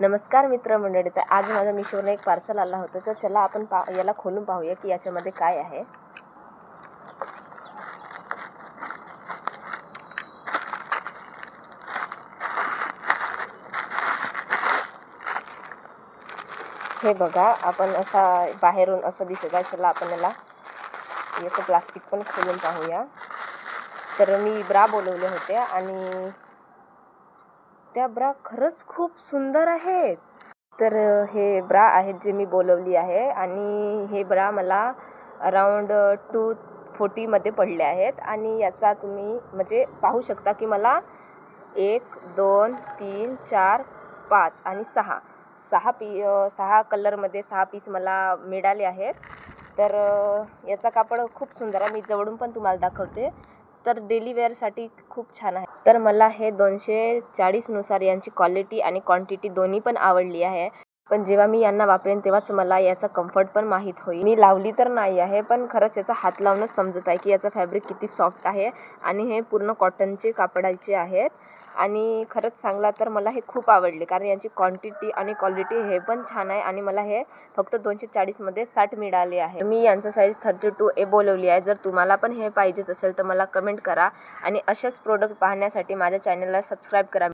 नमस्कार मित्रमंडळी. तर आज माझ्या मिशोवरून एक पार्सल आला होता, तर चला आपण याला खोलून पाहूया की याच्यामध्ये काय आहे. हे बघा, आपण असा बाहेरून असं दिसत आहे. चला आपण याचं प्लास्टिक पण खोलून पाहूया. तर मी ब्रा बोलवले होते आणि त्या ब्रा खरंच खूप सुंदर आहेत. तर हे ब्रा आहेत जे मी बोलवली आहे आणि हे ब्रा मला अराउंड 240 मध्ये पडले आहेत. आणि याचा तुम्ही म्हणजे पाहू शकता की मला 1 2 3 4 5 आणि 6 कलरमध्ये 6 पीस मला मिळाले आहेत. तर याचा कापड खूप सुंदर आहे. मी जवळून पण तुम्हाला दाखवते. तर डेली वेअरसाठी खूप छान आहे. तर मला हे 240 नुसार यांची क्वालिटी आणि क्वांटिटी दोन्ही पण आवडली आहे. पण जेव्हा मी यांना वापरेन तेव्हाच मला याचा कम्फर्ट पण माहीत होईल. मी लावली तर नाही आहे, पण खरंच याचा हात लावूनच समजत आहे की याचं फॅब्रिक किती सॉफ्ट आहे. आणि हे पूर्ण कॉटनचे कापडाचे आहेत. आणि खरंच सांगला तर मला हे खूप आवडले, कारण याची क्वांटिटी आणि क्वालिटी हे पण छान आहे. आणि मला हे फक्त 240 मध्ये 60 मिळाले आहे. मी यांचं साईज 32A बोलवली आहे. जर तुम्हाला पण हे पाहिजेच असेल तर मला कमेंट करा आणि असेच प्रोडक्ट पाहण्यासाठी माझ्या चॅनलला सबस्क्राईब करा.